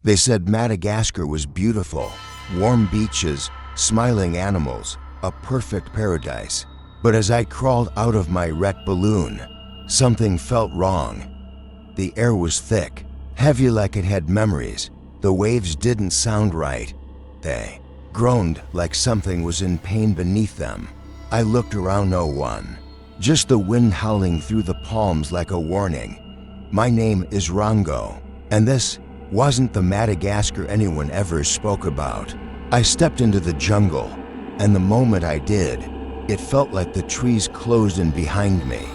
They said Madagascar was beautiful, warm beaches, smiling animals, a perfect paradise. But as I crawled out of my wrecked balloon, something felt wrong. The air was thick, heavy like it had memories. The waves didn't sound right. They groaned like something was in pain beneath them. I looked around, no one. Just the wind howling through the palms like a warning. My name is Rango, and this wasn't the Madagascar anyone ever spoke about. I stepped into the jungle, and the moment I did, it felt like the trees closed in behind me.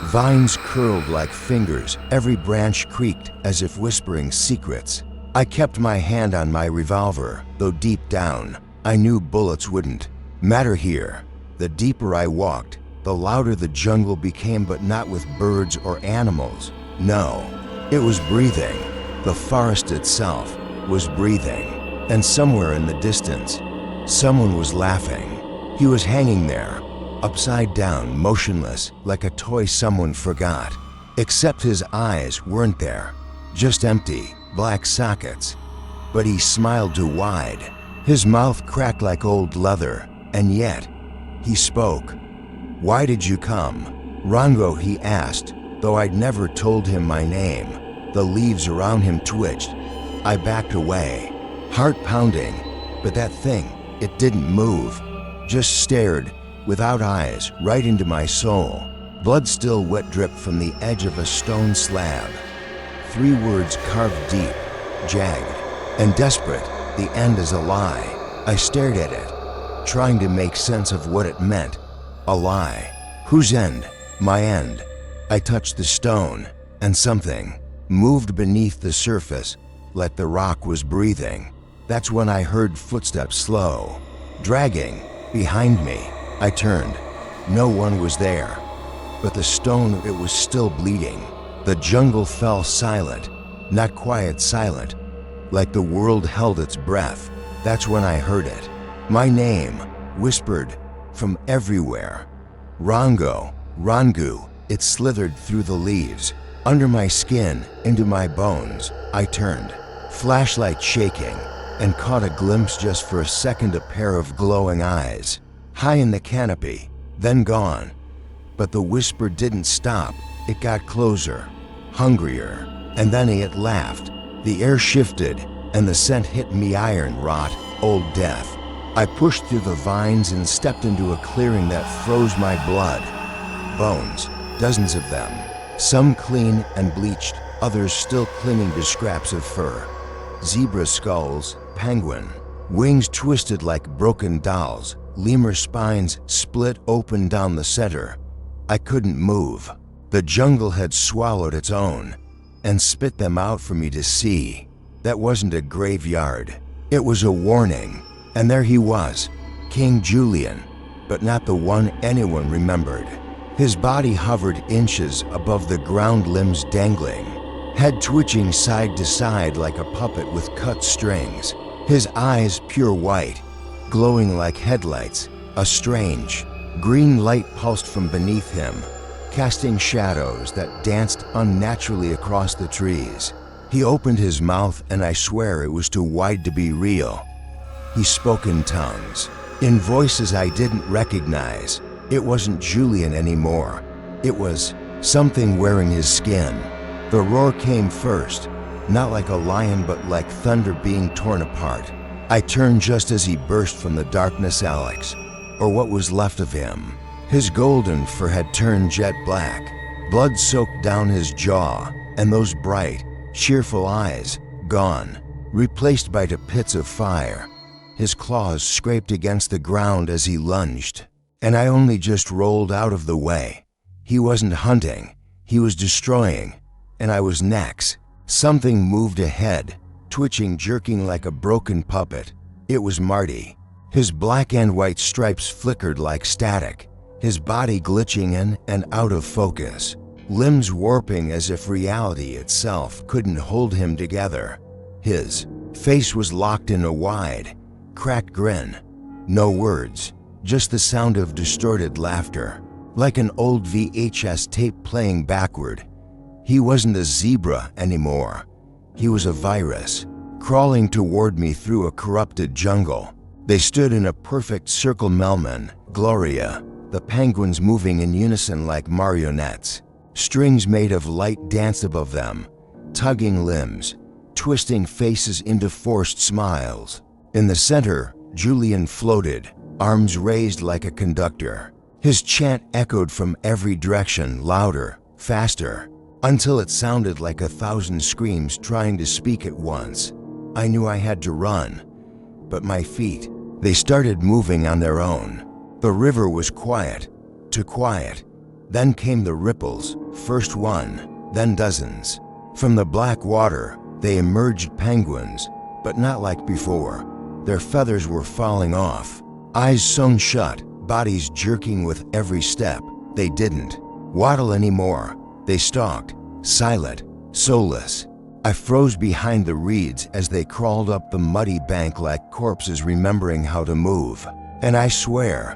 Vines curled like fingers, every branch creaked as if whispering secrets. I kept my hand on my revolver, though deep down, I knew bullets wouldn't matter here. The deeper I walked, the louder the jungle became, but not with birds or animals. No, it was breathing. The forest itself was breathing. And somewhere in the distance, someone was laughing. He was hanging there, upside down, motionless, like a toy someone forgot. Except his eyes weren't there, just empty, black sockets. But he smiled too wide. His mouth cracked like old leather, and yet, he spoke. "Why did you come?" "Rango," he asked, though I'd never told him my name. The leaves around him twitched. I backed away, heart pounding, but that thing, it didn't move, just stared, without eyes, right into my soul. Blood still wet dripped from the edge of a stone slab. 3 words carved deep, jagged, and desperate. The end is a lie. I stared at it, trying to make sense of what it meant. A lie. Whose end? My end. I touched the stone, and something moved beneath the surface, like the rock was breathing. That's when I heard footsteps slow, dragging, behind me. I turned. No one was there. But the stone, it was still bleeding. The jungle fell silent, not quiet, silent, like the world held its breath. That's when I heard it. My name, whispered from everywhere. Rango, Rangu. It slithered through the leaves, under my skin, into my bones. I turned, flashlight shaking, and caught a glimpse just for a second, a pair of glowing eyes, high in the canopy, then gone. But the whisper didn't stop. It got closer, hungrier, and then it laughed. The air shifted, and the scent hit me, iron rot, old death. I pushed through the vines and stepped into a clearing that froze my blood. Bones, dozens of them, some clean and bleached, others still clinging to scraps of fur. Zebra skulls, penguin, wings twisted like broken dolls, lemur spines split open down the center. I couldn't move. The jungle had swallowed its own and spit them out for me to see. That wasn't a graveyard. It was a warning. And there he was, King Julien, but not the one anyone remembered. His body hovered inches above the ground, limbs dangling, head twitching side to side like a puppet with cut strings. His eyes pure white, glowing like headlights. A strange, green light pulsed from beneath him, casting shadows that danced unnaturally across the trees. He opened his mouth, and I swear it was too wide to be real. He spoke in tongues, in voices I didn't recognize. It wasn't Julien anymore. It was something wearing his skin. The roar came first, not like a lion but like thunder being torn apart. I turned just as he burst from the darkness. Alex, or what was left of him. His golden fur had turned jet black. Blood soaked down his jaw, and those bright, cheerful eyes, gone, replaced by the pits of fire. His claws scraped against the ground as he lunged, and I only just rolled out of the way. He wasn't hunting, he was destroying, and I was next. Something moved ahead, twitching, jerking like a broken puppet. It was Marty. His black and white stripes flickered like static, his body glitching in and out of focus, limbs warping as if reality itself couldn't hold him together. His face was locked in a wide, cracked grin. No words, just the sound of distorted laughter, like an old VHS tape playing backward. He wasn't a zebra anymore. He was a virus, crawling toward me through a corrupted jungle. They stood in a perfect circle. Melman, Gloria, the penguins moving in unison like marionettes. Strings made of light danced above them, tugging limbs, twisting faces into forced smiles. In the center, Julien floated, arms raised like a conductor. His chant echoed from every direction, louder, faster, until it sounded like 1,000 screams trying to speak at once. I knew I had to run, but my feet, they started moving on their own. The river was quiet, too quiet. Then came the ripples, first one, then dozens. From the black water, they emerged penguins, but not like before. Their feathers were falling off, eyes sewn shut, bodies jerking with every step. They didn't waddle anymore. They stalked, silent, soulless. I froze behind the reeds as they crawled up the muddy bank like corpses remembering how to move. And I swear,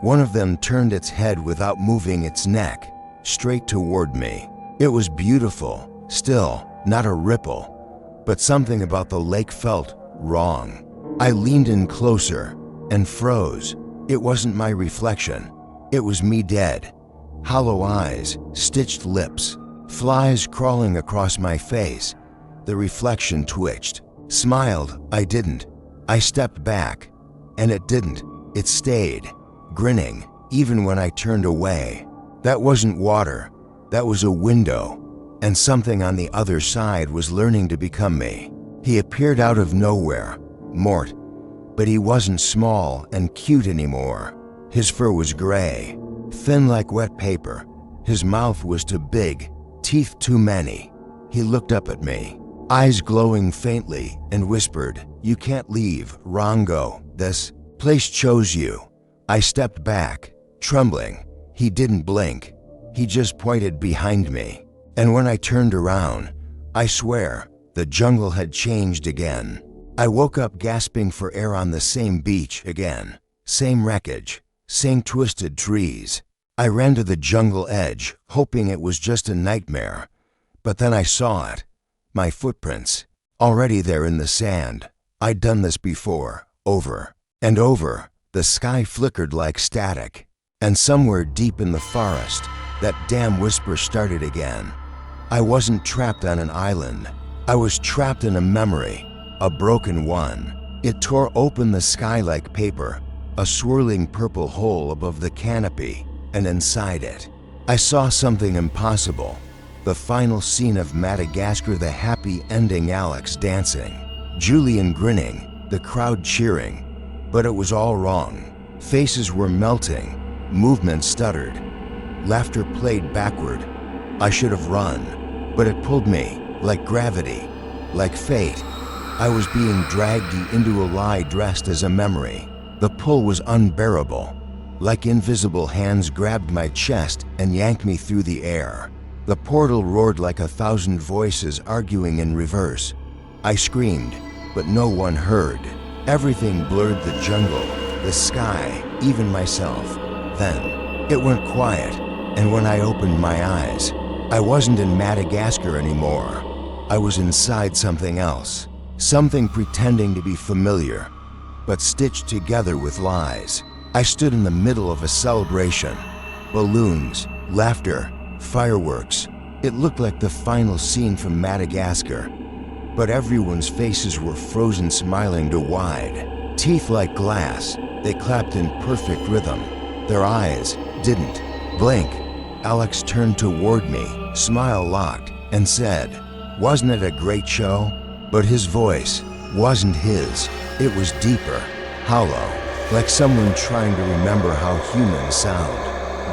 one of them turned its head without moving its neck, straight toward me. It was beautiful, still, not a ripple, but something about the lake felt wrong. I leaned in closer and froze. It wasn't my reflection. It was me dead. Hollow eyes, stitched lips, flies crawling across my face. The reflection twitched, smiled. I didn't. I stepped back, and it didn't. It stayed, grinning, even when I turned away. That wasn't water. That was a window, and something on the other side was learning to become me. He appeared out of nowhere, Mort, but he wasn't small and cute anymore. His fur was gray, thin like wet paper. His mouth was too big, teeth too many. He looked up at me, eyes glowing faintly, and whispered, "You can't leave, Rango. This place chose you." I stepped back, trembling. He didn't blink. He just pointed behind me. And when I turned around, I swear, the jungle had changed again. I woke up gasping for air on the same beach again. Same wreckage, same twisted trees. I ran to the jungle edge, hoping it was just a nightmare. But then I saw it. My footprints, already there in the sand. I'd done this before, over and over. The sky flickered like static. And somewhere deep in the forest, that damn whisper started again. I wasn't trapped on an island. I was trapped in a memory, a broken one. It tore open the sky like paper, a swirling purple hole above the canopy, and inside it, I saw something impossible. The final scene of Madagascar, the happy ending, Alex dancing, Julien grinning, the crowd cheering. But it was all wrong. Faces were melting, movement stuttered, laughter played backward. I should have run, but it pulled me, like gravity, like fate. I was being dragged into a lie dressed as a memory. The pull was unbearable. Like invisible hands grabbed my chest and yanked me through the air. The portal roared like 1,000 voices arguing in reverse. I screamed, but no one heard. Everything blurred: the jungle, the sky, even myself. Then, it went quiet, and when I opened my eyes, I wasn't in Madagascar anymore. I was inside something else, something pretending to be familiar, but stitched together with lies. I stood in the middle of a celebration. Balloons, laughter, fireworks. It looked like the final scene from Madagascar, but everyone's faces were frozen, smiling too wide. Teeth like glass, they clapped in perfect rhythm. Their eyes didn't blink. Alex turned toward me, smile locked, and said, "Wasn't it a great show?" But his voice wasn't his. It was deeper, hollow, like someone trying to remember how humans sound.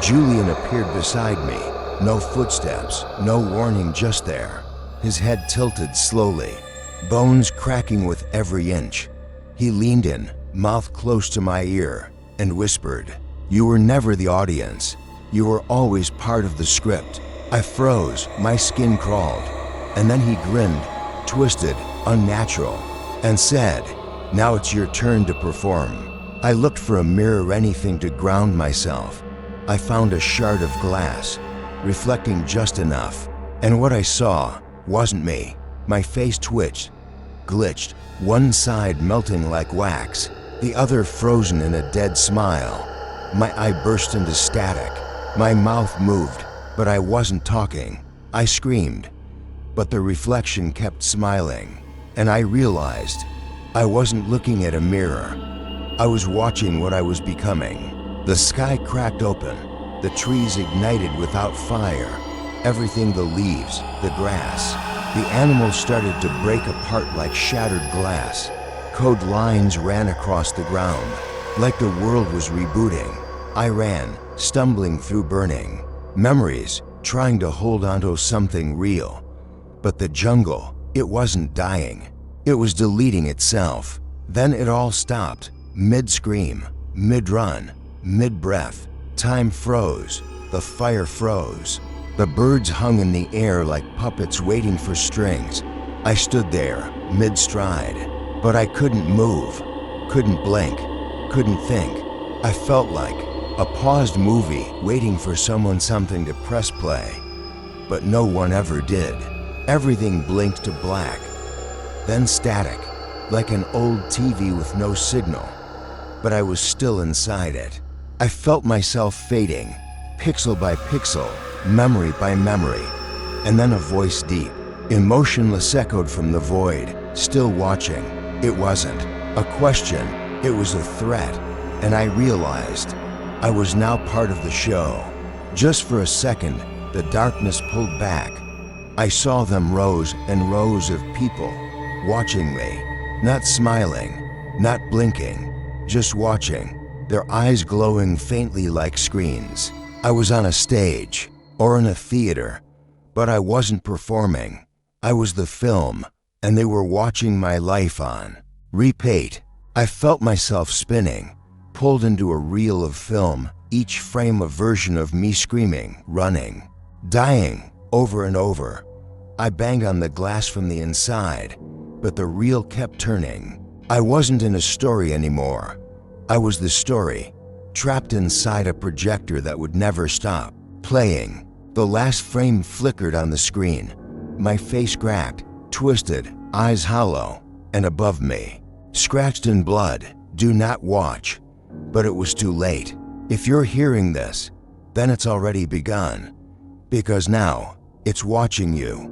Julien appeared beside me. No footsteps, no warning, just there. His head tilted slowly, bones cracking with every inch. He leaned in, mouth close to my ear, and whispered, "You were never the audience. You were always part of the script." I froze, my skin crawled, and then he grinned, twisted, unnatural, and said, "Now it's your turn to perform." I looked for a mirror, anything to ground myself. I found a shard of glass, reflecting just enough, and what I saw wasn't me. My face twitched. glitched, one side melting like wax, the other frozen in a dead smile. My eye burst into static. My mouth moved, but I wasn't talking. I screamed, but the reflection kept smiling, and I realized I wasn't looking at a mirror. I was watching what I was becoming. The sky cracked open. The trees ignited without fire. Everything, the leaves, the grass, the animals started to break apart like shattered glass. Code lines ran across the ground, like the world was rebooting. I ran, stumbling through burning memories, trying to hold onto something real. But the jungle, it wasn't dying. It was deleting itself. Then it all stopped, mid-scream, mid-run, mid-breath. Time froze. The fire froze. The birds hung in the air like puppets waiting for strings. I stood there, mid-stride, but I couldn't move, couldn't blink, couldn't think. I felt like a paused movie waiting for something to press play. But no one ever did. Everything blinked to black, then static, like an old TV with no signal. But I was still inside it. I felt myself fading, pixel by pixel, memory by memory. And then a voice deep, emotionless echoed from the void, still watching. It wasn't a question, it was a threat. And I realized I was now part of the show. Just for a second, the darkness pulled back. I saw them rows and rows of people watching me, not smiling, not blinking, just watching, their eyes glowing faintly like screens. I was on a stage or in a theater, but I wasn't performing. I was the film, and they were watching my life on repeat. I felt myself spinning, pulled into a reel of film, each frame a version of me screaming, running, dying, over and over. I banged on the glass from the inside, but the reel kept turning. I wasn't in a story anymore. I was the story, trapped inside a projector that would never stop playing. The last frame flickered on the screen. My face cracked, twisted, eyes hollow, and above me, scratched in blood, "Do not watch." But it was too late. If you're hearing this, then it's already begun, because now it's watching you.